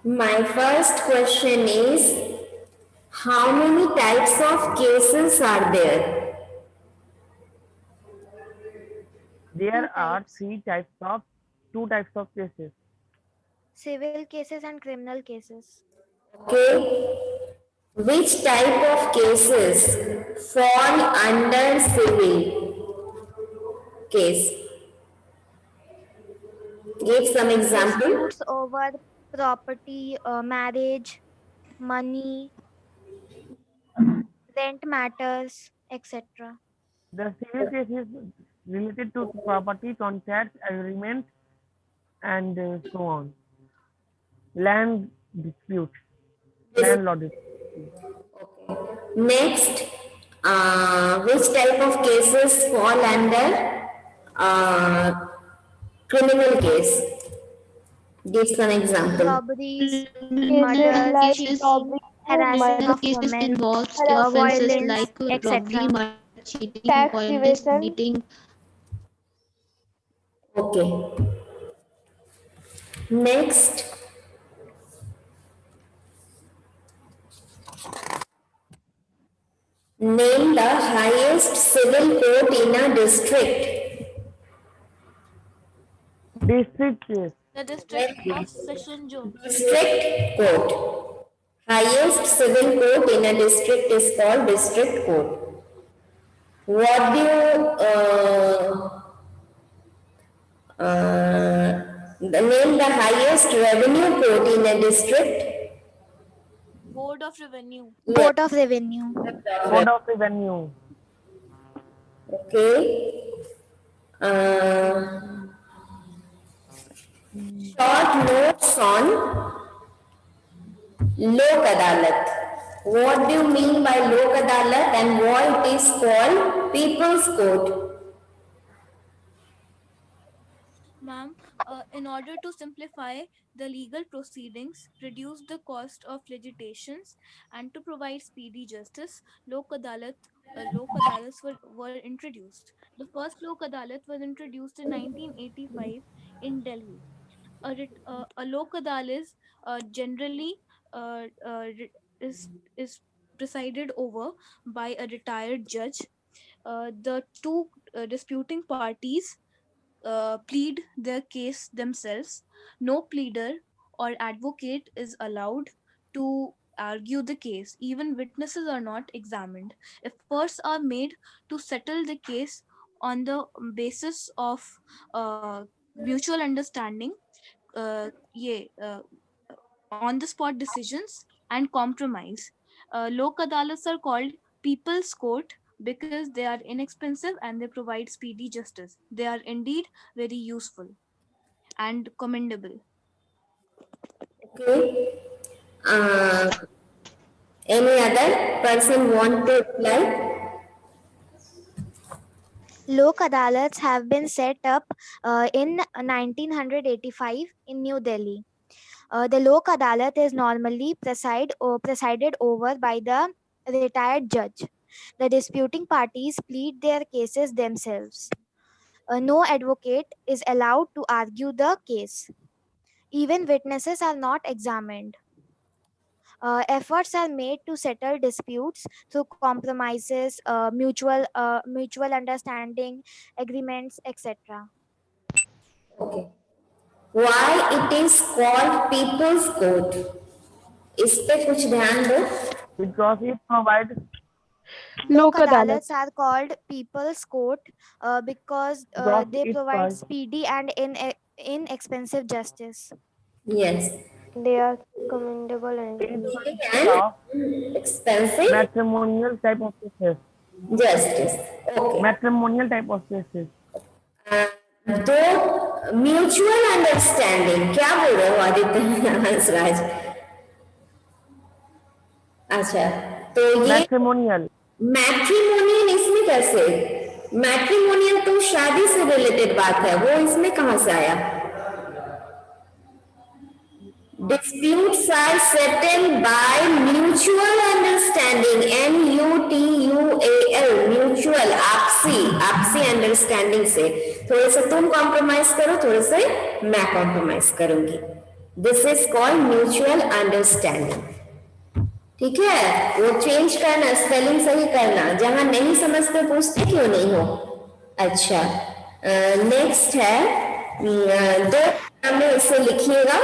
My first question is, how many types of cases are there? There are two types of cases. Civil cases and criminal cases. Okay. Which type of cases fall under civil case? Give some example. Disputes over property, marriage, money, rent matters, etc. The civil case is related to property, contracts, agreements, and so on. Land disputes, This, landlord disputes. next, which type of cases fall under criminal case? Give some example. Robberies, Cases murders, like cheating, robbery, harassing murder, of Criminal cases women, involves harassment, offenses violence, like robbery, etc. murder, cheating, tax violence, evasion, beating. Okay. Next, name the highest civil court in a district. District case. The District of Session Zone. District court. Highest civil court in a district is called district court. What do name the highest revenue court in a district? Board of Revenue. Board of Revenue. Code of revenue. Okay. Uh, short notes on Lok Adalat. What do you mean by Lok Adalat and why it is called People's Court? Ma'am, in order to simplify the legal proceedings, reduce the cost of litigations, and to provide speedy justice, Lok Adalats were introduced. The first Lok Adalat was introduced in 1985 in Delhi. A Lok Adalat generally uh, uh, re- is presided over by a retired judge. The two disputing parties plead their case themselves. No pleader or advocate is allowed to argue the case. Even witnesses are not examined. Efforts are made to settle the case on the basis of mutual understanding, yeah, on the spot decisions, and compromise. Lok adalats are called people's court because they are inexpensive and they provide speedy justice. They are indeed very useful and commendable. Okay. Uh, any other person want to reply? Lok Adalats have been set up in 1985 in New Delhi. The Lok Adalat is normally presided over by the retired judge. The disputing parties plead their cases themselves. No advocate is allowed to argue the case. Even witnesses are not examined. Efforts are made to settle disputes through compromises, mutual understanding, agreements, etc. Okay. Why it is called People's Court? इस पे कुछ ध्यान दो. Because it provides Lok Lok Adalat. Adalats are called People's Court because Because they it provide provides- speedy and inexpensive justice. Yes. They are commendable and And expensive matrimonial type of cases. justice. Okay. Matrimonial type of cases. दो mutual understanding क्या बोल रहे हो आदित्य हंसराज? अच्छा, तो ये Matrimonial. Matrimonial इसमें कैसे? मैट्रिमोनियल तो शादी से रिलेटेड बात है, वो इसमें कहां से आया? Disputes are settled by mutual understanding. MUTUAL, mutual, आपसी अंडरस्टैंडिंग से. थोड़े से तुम कॉम्प्रोमाइज करो, थोड़े से मैं कॉम्प्रोमाइज करूंगी. This is called mutual understanding. ठीक है, वो चेंज करना, स्पेलिंग सही करना, जहां नहीं समझते पूछते क्यों नहीं हो। अच्छा, नेक्स्ट है, दो में इसे लिखिएगा,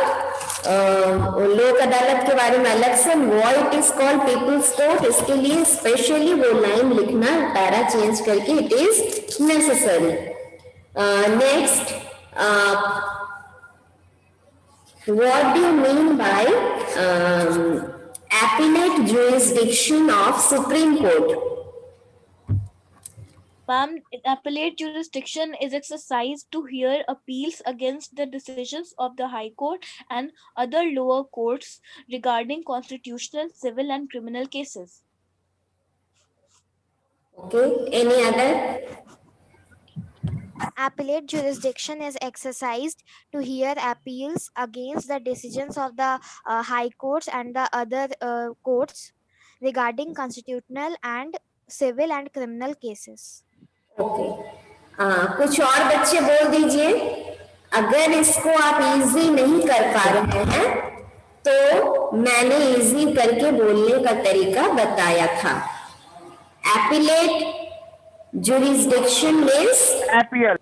लोक अदालत के बारे में अलग से, why it is called people's court, इसके लिए स्पेशली वो लाइन लिखना, पैरा चेंज करके, it is necessary. Next, what do you mean by appellate jurisdiction of Supreme Court? Ma'am, appellate jurisdiction is exercised to hear appeals against the decisions of the High Court and other lower courts regarding constitutional, civil, and criminal cases. Okay, any other? Appellate jurisdiction is exercised to hear appeals against the decisions of the high courts and the other courts regarding constitutional and civil and criminal cases. Okay. कुछ और बच्चे बोल दीजिए। अगर इसको आप easy नहीं कर पा रहे हैं तो मैंने इजी करके बोलने का तरीका बताया था। Appellate jurisdiction means appeal.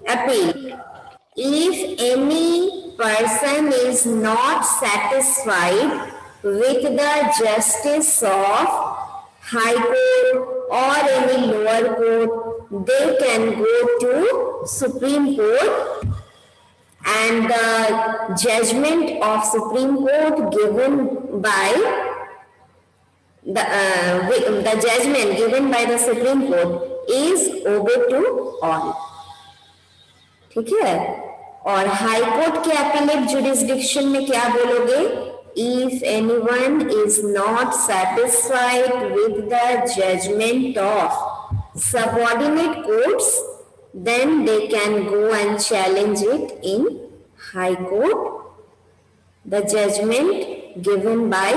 appeal. If any person is not satisfied with the justice of High Court or any lower court, they can go to Supreme Court, and the judgment of Supreme Court given by the judgment given by the Supreme Court is obeyed to all. ठीक है, और high court के appellate jurisdiction में क्या बोलोगे? If anyone is not satisfied with the judgment of subordinate courts, then they can go and challenge it in High Court. The judgment given by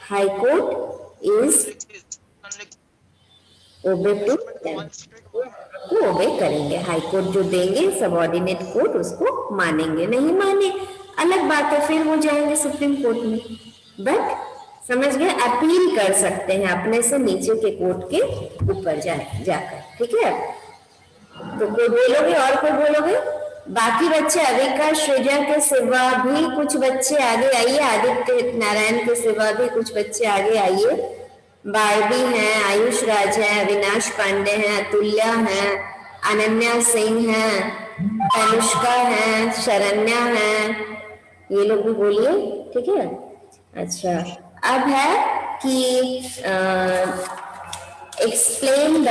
High Court is obeyed to them. वो ओबे करेंगे, high court जो देंगे subordinate court उसको मानेंगे, नहीं माने अलग बात है, फिर वो जाएंगे सुप्रीम कोर्ट में। बट समझ गए, अपील कर सकते हैं अपने से नीचे के कोर्ट के ऊपर जाकर। ठीक है, तो कोई बोलोगे और कोई बोलोगे? बाकी बच्चे अविका सृजा के सिवा भी कुछ बच्चे आगे आइए, आदित्य नारायण के सिवा भी कुछ बच्चे आगे आइए। बारबी हैं, आयुष राज है, अविनाश पांडे हैं, अतुल्या हैं, अनन्या सिंह हैं, तनुष्का हैं, शरण्या हैं, ये लोग भी बोलिए। ठीक है, अच्छा, अब है कि explain the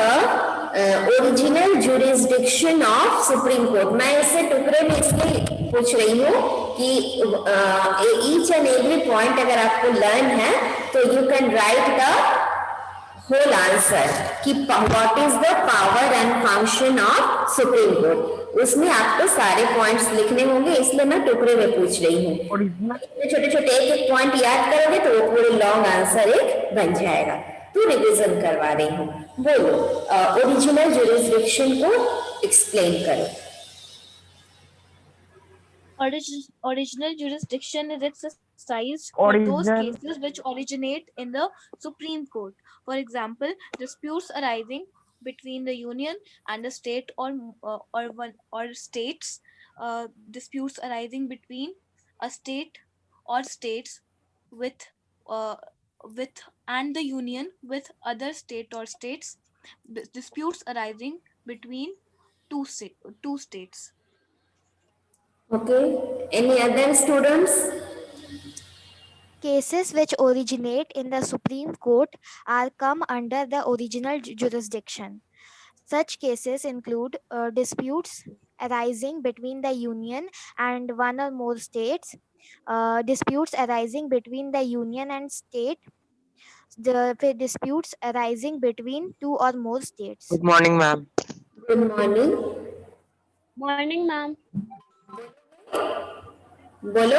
original jurisdiction of supreme court. मैं इसे टुकड़े में इसलिए पूछ रही हूँ कि ईच एंड एवरी पॉइंट अगर आपको लर्न है तो you can write the whole answer कि what is the power and function of supreme court. उसमें आपको सारे पॉइंट्स लिखने होंगे, इसलिए मैं टुकड़े में पूछ रही हूँ। छोटे छोटे एक एक पॉइंट याद करोगे तो वो पूरे लॉन्ग आंसर एक बन जाएगा। तो रिविजन करवा रही हूँ, बोलो ओरिजिनल जुरिस्डिक्शन को एक्सप्लेन करो। Original jurisdiction is exercised for those cases which originate in the Supreme Court. For example, disputes arising between the union and the state or states, disputes arising between a state or states with and the union with other state or states, disputes arising between two states. Okay, any other students? Cases which originate in the Supreme Court are come under the original jurisdiction. Such cases include disputes arising between the union and one or more states, disputes arising between the union and state, the disputes arising between two or more states. Good morning, ma'am. Good morning. Morning, ma'am. बोलो।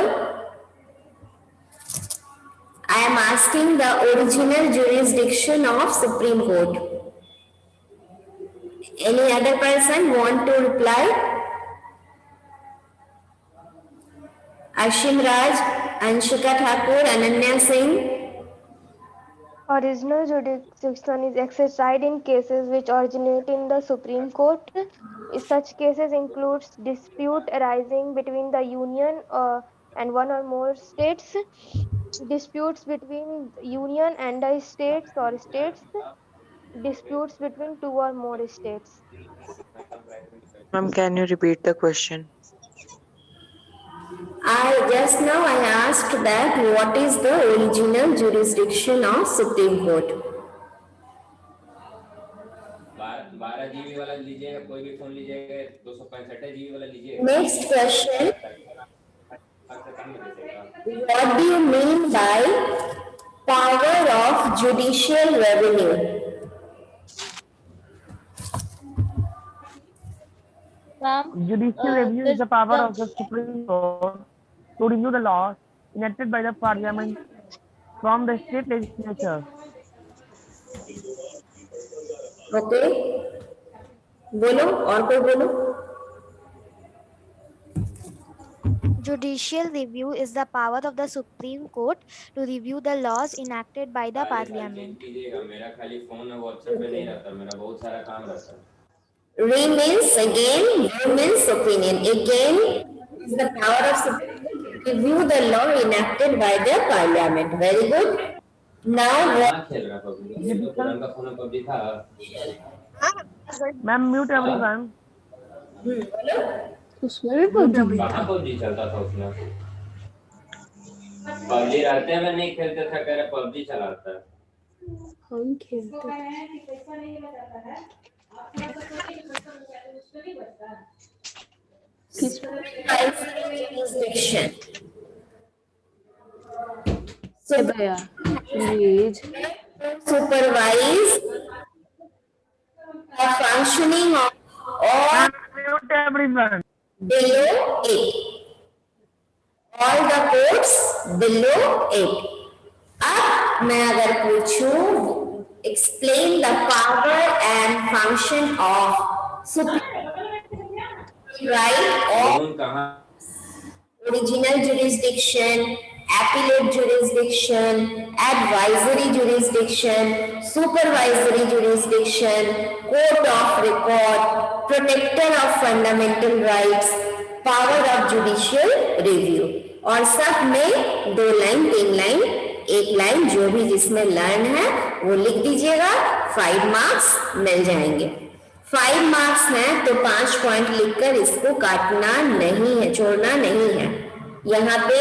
I am asking the original jurisdiction of Supreme Court. Any other person want to reply? Ashim Raj, Anshika Thakur, Ananya Singh. Original jurisdiction is exercised in cases which originate in the Supreme Court. Such cases includes dispute arising between the Union and one or more states, disputes between Union and the states or states, disputes between two or more states. Ma'am, can you repeat the question? Just now I asked that what is the original jurisdiction of Supreme Court? 12 GB वाला लीजिएगा, कोई भी phone लीजिएगा, 265 GB वाला लीजिएगा. Next question. What do you mean by power of judicial revenue? Ma'am, Judicial review is the power of the Supreme Court to review the laws enacted by the Parliament from the state legislature. Okay. बोलो और कोई बोलो. Judicial review is the power of the Supreme Court to review the laws enacted by the Parliament. कीजिएगा, मेरा खाली phone और WhatsApp पे नहीं रहता, मेरा बहुत सारा काम रहता है. Re means again, you means opinion. Again is the power of Supreme Court to review the law enacted by the Parliament. Very good. Now what? खेल रहा पबजी, तो पुराना फोन में पबजी था. Ma'am, mute everyone. कहाँ PUBG चलता था उसमें? पबजी रहते में नहीं खेलते था, कह रहे पबजी चलाता है. हम खेलते Jurisdiction. Supervise the functioning of all Mute everyone. below it. All the courts below it. अब मैं अगर पूछूं, explain the power and function of Supreme right or phone कहाँ? original jurisdiction, appellate jurisdiction, advisory jurisdiction, supervisory jurisdiction, court of record, protector of fundamental rights, power of judicial review. और सब में 2 line 3 line 1 line जो भी जिसमें learn है वो लिख दीजिएगा. 5 मार्क्स मिल जाएंगे. 5 मार्क्स हैं तो 5 पॉइंट लिखकर इसको काटना नहीं है, छोड़ना नहीं है. यहाँ पे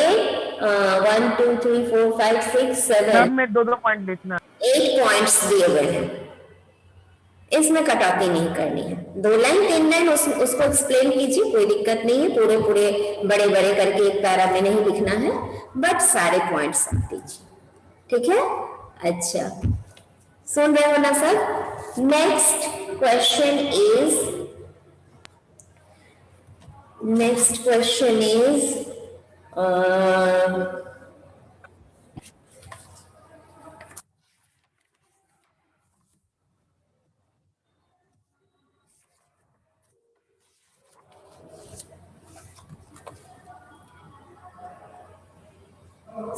1 2 3 4 5 6 सब 7 में 2-2 पॉइंट लिखना. 8 पॉइंट्स दिए हुए हैं. इसमें कटौती नहीं करनी है. 2 लाइन 3 लाइन उसको एक्सप्लेन कीजिए, कोई दिक्कत नहीं है. पूरे पूरे बड़े बड़े करके एक पैरा में नहीं लिखना है, बट सारे पॉइंट्स आप दीजिए. ठीक है? अच्छा, सुन रहे हो ना sir? Next question is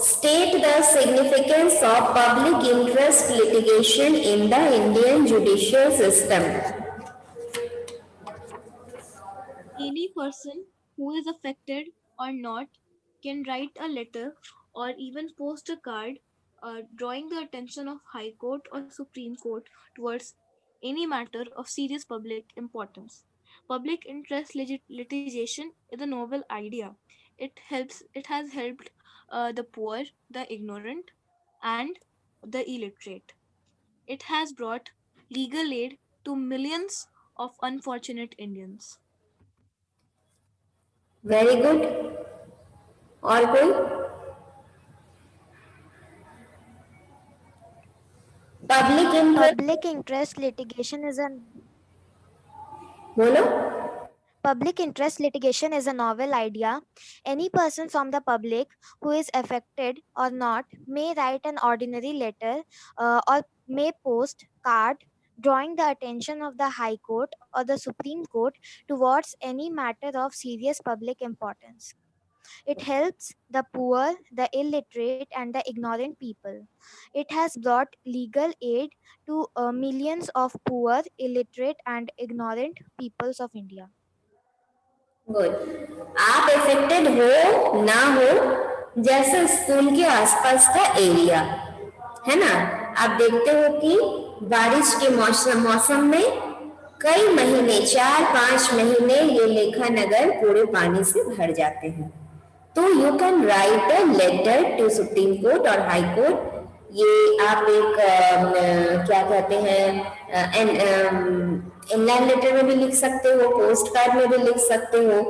state the significance of public interest litigation in the Indian judicial system. Any person who is affected or not can write a letter or even post a card drawing the attention of High Court or Supreme Court towards any matter of serious public importance. Public interest litigation is a novel idea. It has helped the poor, the ignorant, and the illiterate. It has brought legal aid to millions of unfortunate Indians. Very good. और कोई? Public interest litigation is a बोलो. Public interest litigation is a novel idea. Any person from the public who is affected or not may write an ordinary letter or may post card drawing the attention of the High Court or the Supreme Court towards any matter of serious public importance. It helps the poor, the illiterate, and the ignorant people. It has brought legal aid to millions of poor, illiterate, and ignorant peoples of India. Good. आप affected हो ना हो, जैसे school के आसपास का area है ना, आप देखते हो कि बारिश के मौसम में कई महीने, 4-5 महीने ये लेखा नगर पूरे पानी से भर जाते हैं। तो you can write a letter to supreme court और हाई कोर्ट। ये आप एक क्या कहते हैं, इनलाइन लेटर में भी लिख सकते हो, पोस्ट कार्ड में भी लिख सकते हो।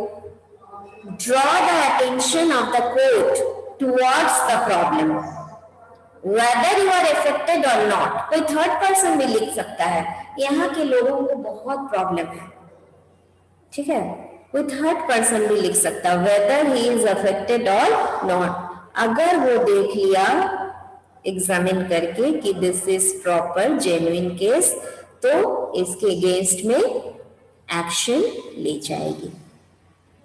Draw the attention of the court towards the problem, whether you are affected or not। कोई थर्ड पर्सन भी लिख सकता है, यहाँ के लोगों को बहुत प्रॉब्लम है, ठीक है, कोई थर्ड पर्सन भी लिख सकता है, whether he is affected or not। अगर वो देख लिया एग्जामिन करके कि this is proper genuine case, तो इसके अगेंस्ट में एक्शन ली जाएगी।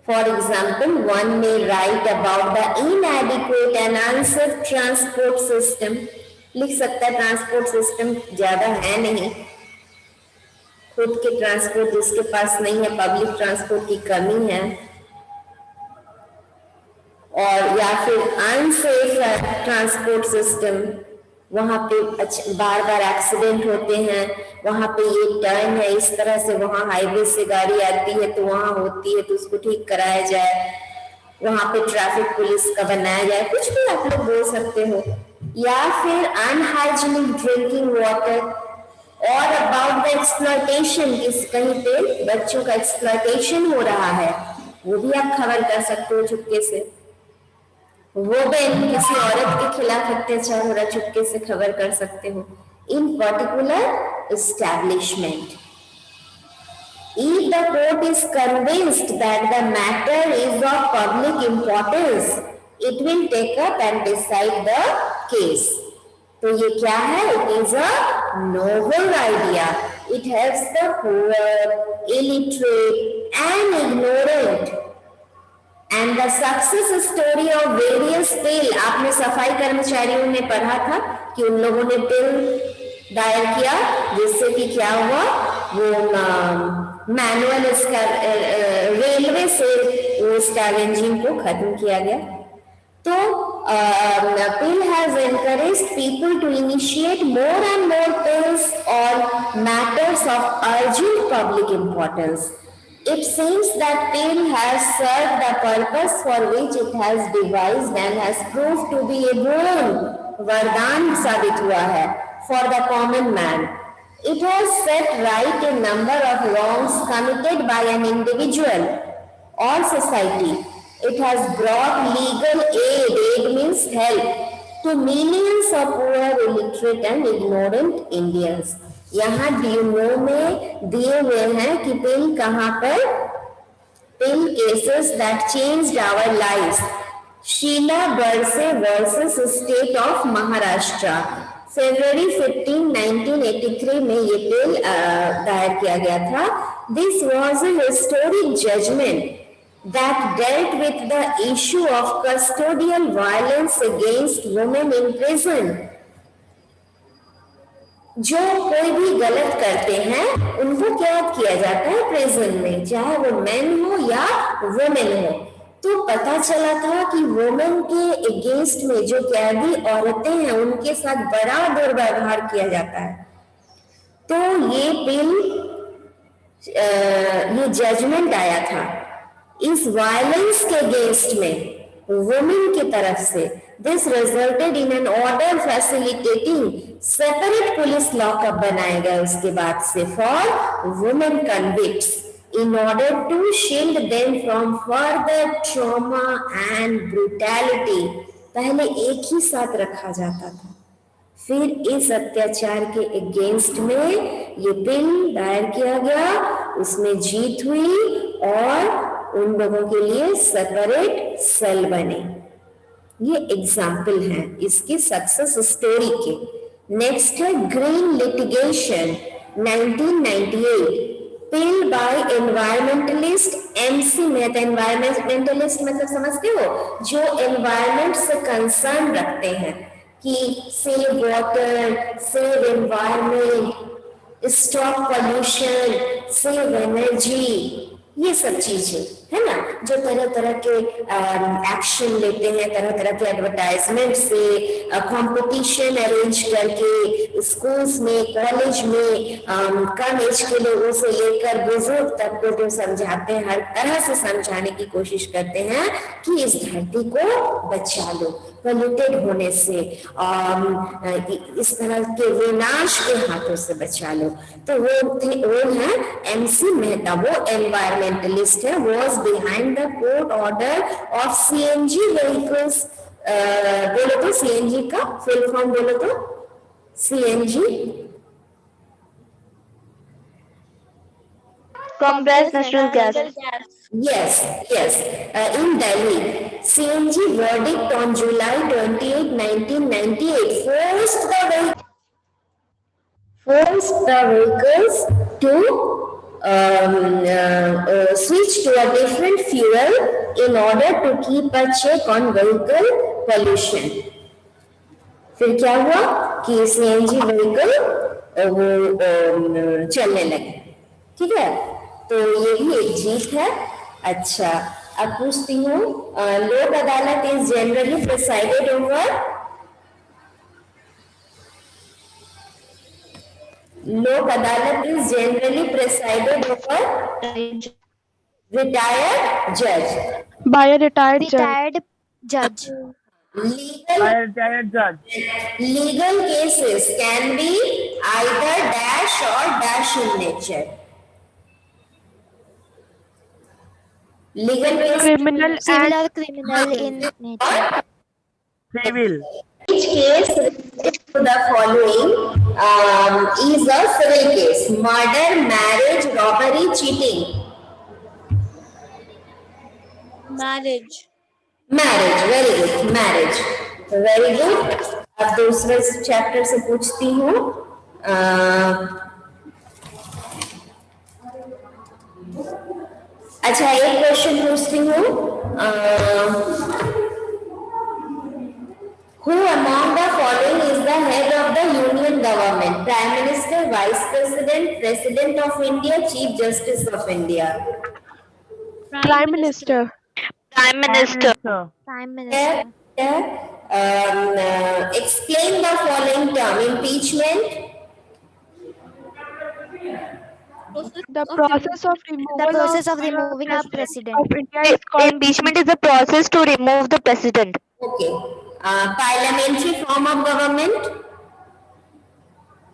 For example, one may write about the inadequate and unsafe transport system। लिख सकता है ट्रांसपोर्ट सिस्टम ज्यादा है नहीं, खुद के ट्रांसपोर्ट जिसके पास नहीं है, पब्लिक ट्रांसपोर्ट की कमी है, और या फिर अनसेफ ट्रांसपोर्ट सिस्टम, वहां पे बार बार एक्सीडेंट होते हैं, वहां पे ये टर्न है इस तरह से, वहां हाईवे से गाड़ी आती है तो वहां होती है, तो उसको ठीक कराया जाए, वहां पे ट्रैफिक पुलिस का बनाया जाए, कुछ भी आप लोग बोल सकते हो। या फिर अनहाइजीनिक ड्रिंकिंग वाटर, और अबाउट द एक्सप्लॉयटेशन, कहीं पे बच्चों का एक्सप्लॉयटेशन हो रहा है, वो भी आप खबर कर सकते हो चुपके से। वोमेन, किसी औरत के खिलाफ अत्याचार हो रहा, चुपके से खबर कर सकते हो। इन particular establishment, if the court is convinced that the matter is of public importance, it will take up and decide the case। तो ये क्या है? It is a novel idea। It helps the poor, illiterate and ignorant। And the success story of various bill, आपने सफाई कर्मचारियों में पढ़ा था कि उन लोगों ने बिल दायर किया जिससे कि क्या हुआ, वो मैनुअल रेलवे से वो स्कैवेंजिंग को खत्म किया गया। तो bill has encouraged people to initiate more and more bills on matters of urgent public importance। It seems that bill has served the purpose for which it has devised and has proved to be a boon, वरदान साबित हुआ है for the common man। It has set right a number of wrongs committed by an individual or society। It has brought legal aid, aid means help, to millions of poor, illiterate and ignorant Indians। यहाँ DMO में दिए हुए हैं कि bill कहाँ पर, bill cases that changed our lives. Sheela Barse versus state of Maharashtra, February 15, 1983 में ये बिल दायर किया गया था। This was a historic judgment that dealt with the issue of custodial violence against women in prison। जो कोई भी गलत करते हैं उनको क्या किया जाता है प्रिजन में, चाहे वो मेन हो या वुमेन हो। तो पता चला था कि वुमेन के अगेंस्ट में जो कैदी औरतें हैं उनके साथ बड़ा दुर्व्यवहार किया जाता है। तो ये बिल, ये जजमेंट आया था इस वायलेंस के अगेंस्ट में वुमेन की तरफ से। This resulted in an order facilitating separate police lockup बनाया गया उसके बाद से for women convicts in order to shield them from further trauma and brutality। पहले एक ही साथ रखा जाता था, फिर इस अत्याचार के अगेंस्ट में ये बिल दायर किया गया, उसमें जीत हुई और उन लोगों के लिए सेपरेट सेल बने। ये एग्जाम्पल है इसकी सक्सेस स्टोरी के। नेक्स्ट है green litigation 1998। Bill by environmentalist MC Mehta. environmentalist मतलब समझते हो, जो environment से concern रखते हैं कि save water, save environment, stop pollution, save energy, ये सब चीजें है ना, जो तरह तरह के एक्शन लेते हैं, तरह तरह के एडवर्टाइजमेंट से, कंपटीशन अरेंज करके स्कूल्स में, कॉलेज में कम एज के लोगों से लेकर बुजुर्ग तक को जो समझाते हैं, हर तरह से समझाने की कोशिश करते हैं कि इस धरती को बचा लो पोल्यूटेड होने से, इस तरह के विनाश के हाथों से बचा लो. तो वो है MC मेहता, वो एनवायरमेंटलिस्ट है. Was behind the court order of CNG vehicles. बोलो तो CNG का फुल फॉर्म बोलो तो. CNG compressed natural gas. Yes, yes. In Delhi, CNG verdict on July 28, 1998 forced the vehicles to switch to a different fuel in order to keep a check on vehicle pollution. फिर क्या हुआ कि CNG vehicle वो चलने लगे. ठीक है, तो ये भी एक जीत है. अच्छा, अब पूछती हूँ, लोक अदालत इज जनरली प्रिसाइडेड ओवर. लोक अदालत is generally presided over retired judge. By a retired judge. Retired judge. Retired judge. Legal cases can be either dash or dash in nature. Legal cases, Criminal Civil or criminal in nature. Civil. each case related to the following is a civil case: murder, marriage, robbery, cheating. Marriage. Marriage, very good. Marriage, very good. अब दूसरे chapter से पूछती हूँ. अच्छा, एक question पूछती हूँ. Who among the following is the head of the Union government? Prime Minister, Vice President, President of India, Chief Justice of India. Prime Minister. Prime Minister. Explain the following term: impeachment, The process of removing a president. of India is called Impeachment is a process to remove the president. okay. Parliamentary form of government,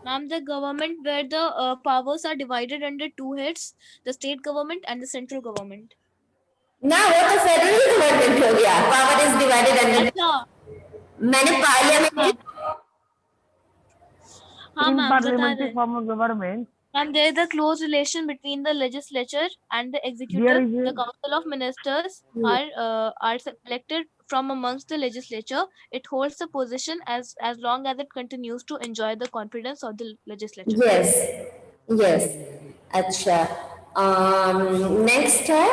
Ma'am, the government where the powers are divided under two heads, the state government and the central government. ना वो तो federal government हो गया. Power is divided under. अच्छा, मैंने parliament. हाँ In ma'am, बता parliamentary रहे. form of government, Ma'am, there is a close relation between the legislature and the there executive. is The council of ministers are selected from amongst the legislature. It holds the position as long as it continues to enjoy the confidence of the legislature. Yes, yes. अच्छा, next है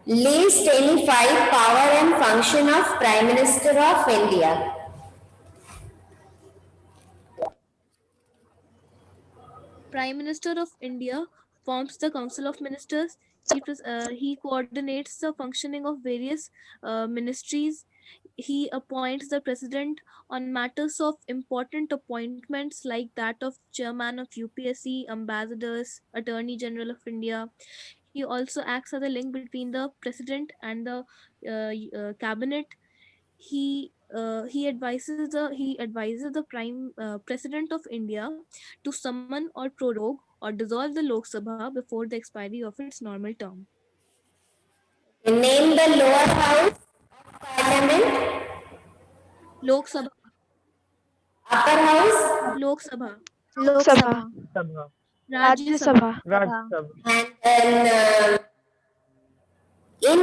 list any 5 power and function of Prime Minister of India. Prime Minister of India forms the Council of Ministers. He coordinates the functioning of various ministries. He appoints the president on matters of important appointments like that of chairman of UPSC, ambassadors, Attorney General of India. He also acts as a link between the president and the cabinet. He advises the prime president of India to summon or prorogue or dissolve the Lok Sabha before the expiry of its normal term. Name the lower house of Parliament. Lok Sabha. Upper house. Lok Sabha. Lok Sabha. Sabha. Rajya Sabha. Rajya Sabha. And then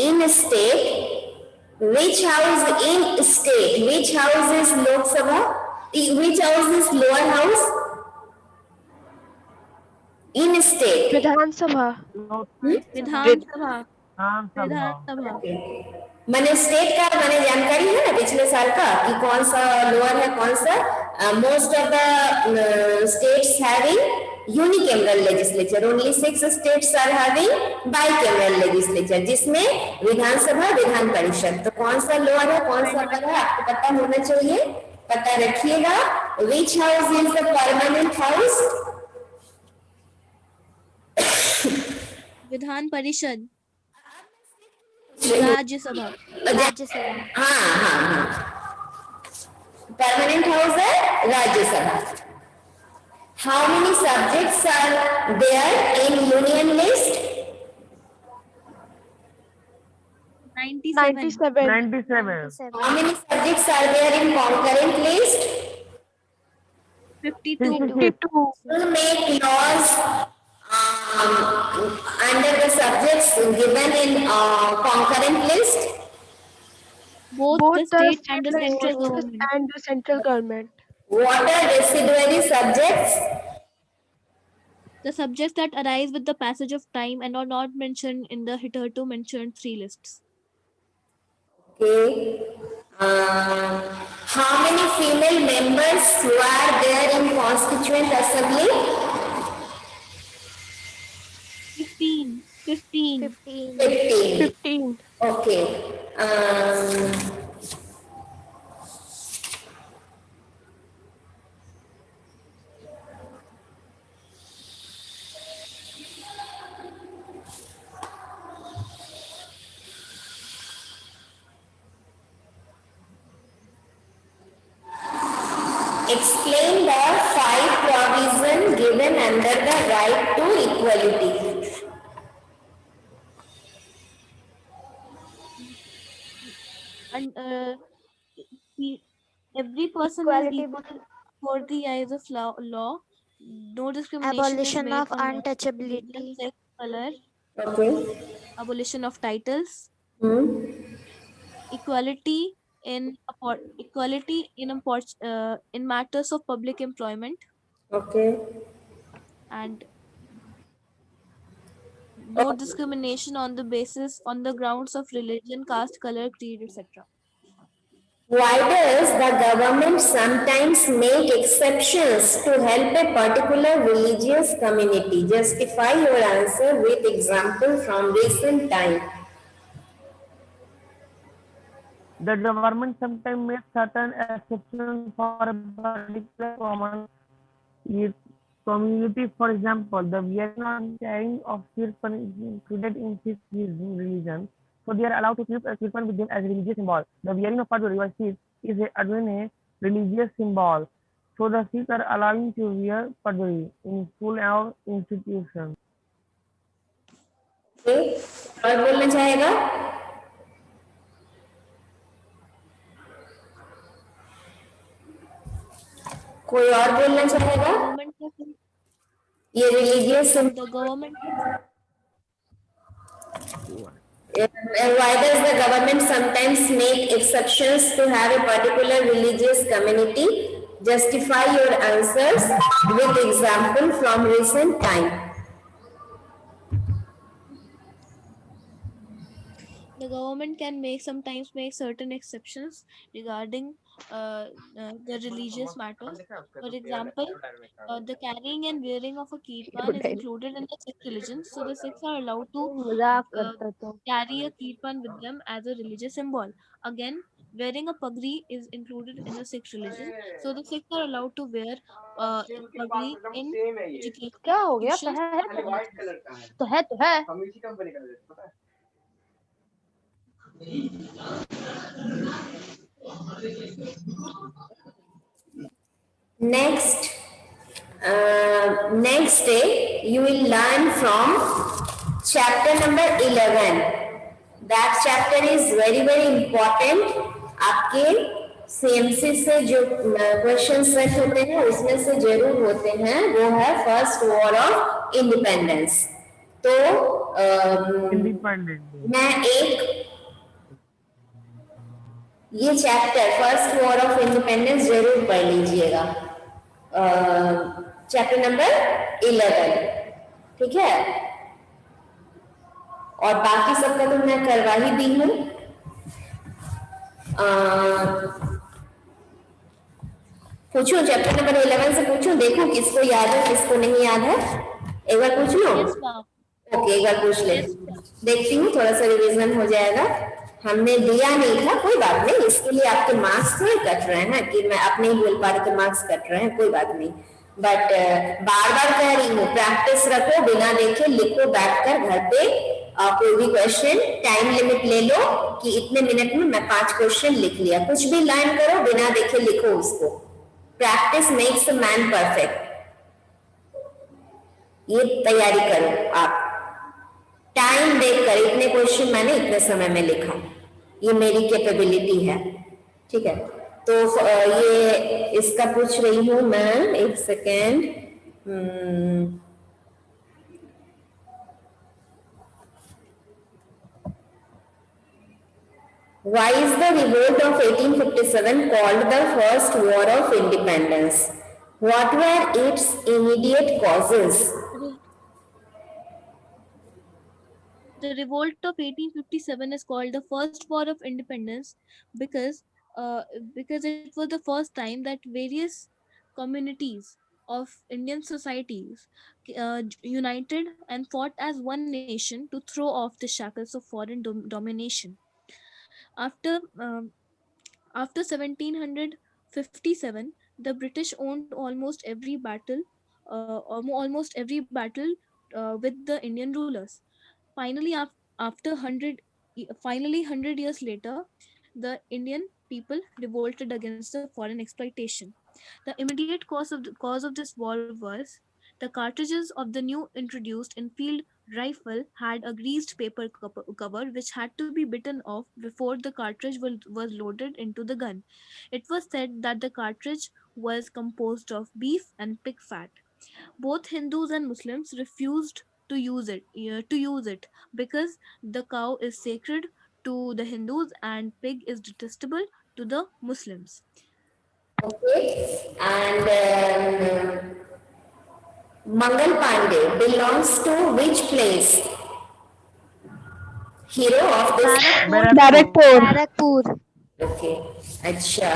in a state, which house in state? Which house is Lok Sabha? Which house is lower house? In state Vidhan Sabha. Vidhan Sabha हाँ सब विधानसभा मैंने state का मैंने जानकारी है ना पिछले साल का कि कौन सा लोअर है कौन सा most of the states having unicameral legislature only 6 states are having bicameral legislature जिसमें विधानसभा विधान परिषद तो कौन सा लोअर है कौन सा अपर है आपको पता होना चाहिए पता रखिएगा विच house is the permanent house Vidhan Parishad Rajya Sabha Rajya Sabha हाँ हाँ हाँ परमानेंट हाउस है Rajya Sabha how many subjects are there in union list 97 97 how many subjects are there in concurrent list 52 to make laws under the subjects given in concurrent list both the state and the central government what are residuary subjects the subjects that arise with the passage of time and are not mentioned in the hitherto mentioned 3 lists okay how many female members were there in constituent assembly 15 okay explain the 5 provisions given under the right to equality and every person Equality is equal for the eyes of law. No discrimination abolition is made of on untouchability sex, color, okay abolition of titles, equality in matters of public employment, okay and no discrimination on the grounds of religion, caste, color, creed, etc. why does the government sometimes make exceptions to help a particular religious community justify your answer with example from recent time the government sometimes makes certain exceptions for a particular common community. For example, the wearing or carrying of kirpan is included in Sikh religion, so they are allowed to keep a kirpan with them as a religious symbol. The wearing of padwari by Sikhs is again a religious symbol, so the Sikhs are allowing to wear padwari in school or institution. okay और बोलना चाहेगा कोई और बोलना चाहेगा ये religious The government why does the government sometimes make exceptions to have a particular religious community justify your answers with example from recent time the government can sometimes make certain exceptions regarding the religious matters. For example, the carrying and wearing of a kirpan is included in the Sikh religion, so the Sikhs are allowed to carry a kirpan with them as a religious symbol. Again, wearing a pagri is included in the Sikh religion, so the Sikhs are allowed to wear pagri in education. क्या हो गया तो है next day you will learn from chapter number 11 that chapter is very important आपके CMC से जो question set होते हैं उसमें से जरूर होते हैं वो है फर्स्ट वॉर ऑफ इंडिपेंडेंस तो मैं एक ये chapter first war of independence जरूर पढ़ लीजिएगा चैप्टर नंबर 11 ठीक है, और बाकी सबका तो मैं करवा ही दी हूँ। पूछूं चैप्टर नंबर 11 से पूछूं, देखो किसको याद है किसको नहीं याद है, एक बार पूछ लो। Yes, ma'am. ओके, एक बार पूछ ले, देखती हूँ थोड़ा सा रिवीजन हो जाएगा। हमने दिया नहीं था, कोई बात नहीं, इसके लिए आपके मार्क्स थोड़े कट रहे हैं कि मैं अपने ही बोल पा रही तो मार्क्स कट रहे हैं, कोई बात नहीं। बट बार बार कह रही हूँ, प्रैक्टिस रखो, बिना देखे लिखो, बैठकर घर पे कोई भी क्वेश्चन टाइम लिमिट ले लो कि इतने मिनट में मैं 5 क्वेश्चन लिख लिया, कुछ भी लाइन करो, बिना देखे लिखो उसको। Practice makes a man perfect, ये तैयारी करो आप। टाइम देखकर इतने क्वेश्चन मैंने इतने समय में लिखा, ये मेरी कैपेबिलिटी है, ठीक है। तो ये इसका पूछ रही हूं मैं, एक second. Why is the revolt of 1857 called the first war of independence? What were its immediate causes? The revolt of 1857 is called the first war of independence because it was the first time that various communities of Indian societies united and fought as one nation to throw off the shackles of foreign domination. After after 1757, the British owned almost every battle, with the Indian rulers. Finally, after 100 years later, the Indian people revolted against the foreign exploitation. The immediate cause of this war was the cartridges of the new introduced in field rifle had a greased paper cover which had to be bitten off before the cartridge was loaded into the gun. It was said that the cartridge was composed of beef and pig fat. Both Hindus and Muslims refused to use it because the cow is sacred to the Hindus and pig is detestable to the Muslims. Okay, and Mangal Pandey belongs to which place? Hero of this Barakpur. Barakpur. Okay, अच्छा,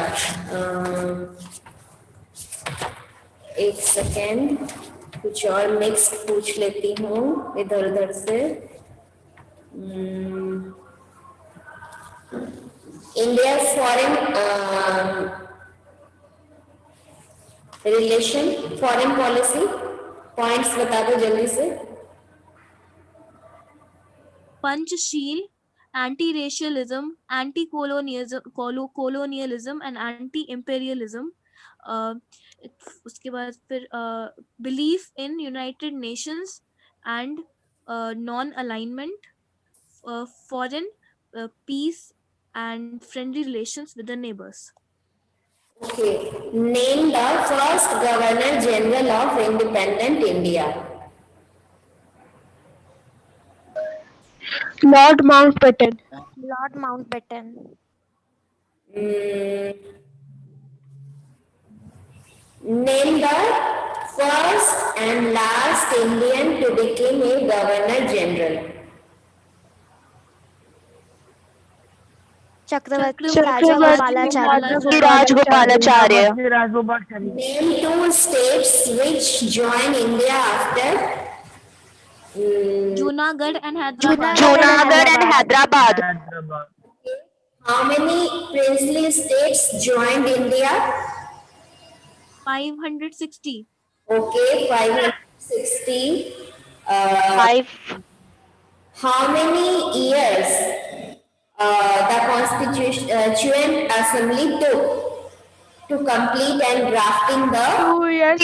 एक second, कुछ और mix पूछ लेती हूँ इधर उधर से। India foreign relation, foreign policy, points बता दो जल्दी से। Panchsheel, anti-racialism, anti-colonialism and anti-imperialism. उसके बाद फिर belief in United Nations and non-alignment, foreign peace and friendly relations with the neighbors. Okay, name the first Governor General of independent India. Lord Mountbatten. Lord Mountbatten. Name the first and last Indian to become a Governor General. Chakravarti Rajagopalacharya. Rajagopalacharya. Name two states which joined India after Junagadh and Hyderabad. Junagadh and Hyderabad. How many princely states joined India? 560. Okay, 560. 5. How many years the Constituent Assembly took to complete and drafting the 2 years,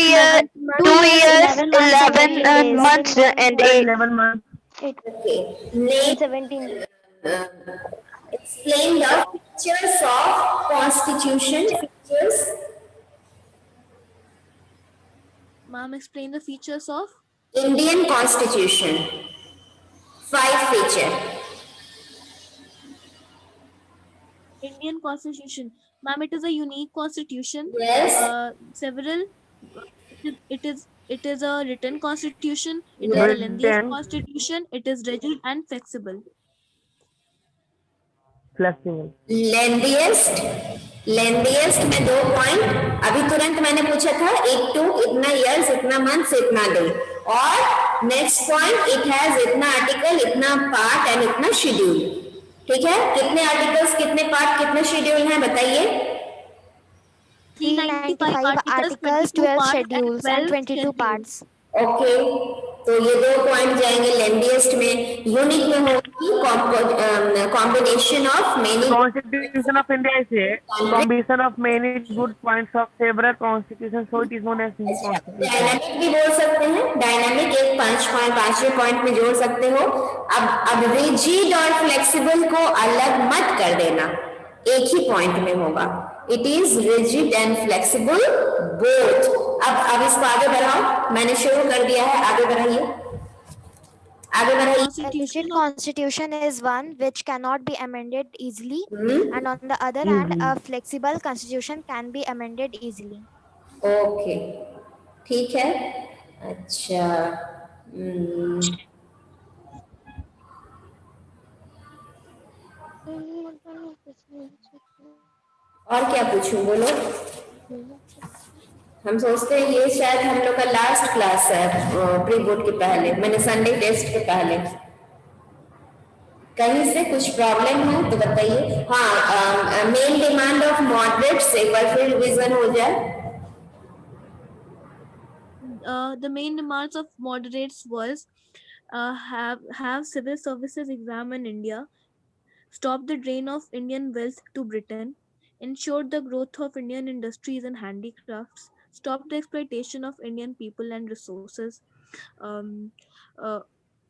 11 months and 11 months. okay. Name 17. explain the features of Constitution. Features. Ma'am, explain the features of Indian Constitution. 5 features. Indian Constitution. Ma'am, it is a unique constitution. Yes. Several. It it is a written constitution, it is the lengthiest Written. constitution, it is rigid and flexible. Flexible. लेंदिएस्ट में 2 point अभी तुरंत मैंने पूछा था, एक to इतना years इतना months इतना डे, और नेक्स्ट पॉइंट इट हैज इतना आर्टिकल इतना पार्ट एंड इतना शेड्यूल। ठीक है, कितने आर्टिकल्स कितने पार्ट कितने शेड्यूल हैं बताइए? 395 articles, 12 schedules and 22 parts. Okay, तो ये 2 पॉइंट जाएंगे लेंदिएस्ट में। यूनिक में होगी combination of many. Constitution of India is a combination of many good points of several constitutions, so it is known as Indian Constitution. Dynamic भी बोल सकते हैं, डायनामिक एक 5वें पॉइंट में जोड़ सकते हो। अब रिजिड और फ्लेक्सिबल को अलग मत कर देना, एक ही पॉइंट में होगा। It is rigid and flexible both. अब इसको आगे बढ़ाओ, मैंने शुरू कर दिया है, आगे बढ़ाइए, आगे बढ़ाइए। A rigid constitution is one which cannot be amended easily, and on the other hand, a flexible constitution can be amended easily. Okay, ठीक है। अच्छा, और क्या पूछूं, बोलो। हम सोचते हैं ये शायद हम लोग का लास्ट क्लास है प्री बोर्ड के पहले, मैंने संडे टेस्ट के पहले। कहीं से कुछ प्रॉब्लम है तो बताइए। हाँ, मेन डिमांड ऑफ मॉडरेट्स एक बार फिर रिवीजन हो जाए। The main demands of moderates was have civil services exam in India, stop the drain of Indian wealth to Britain, ensure the growth of Indian industries and handicrafts, stop the exploitation of Indian people and resources,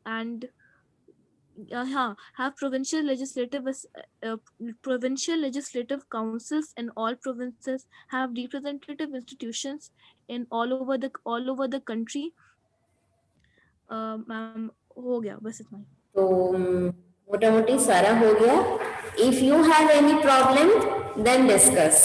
and have provincial legislative councils in all provinces, have representative institutions in all over the country. Ma'am हो गया, बस इतना ही। तो मोटा मोटी सारा हो गया। If you have any problem then discuss.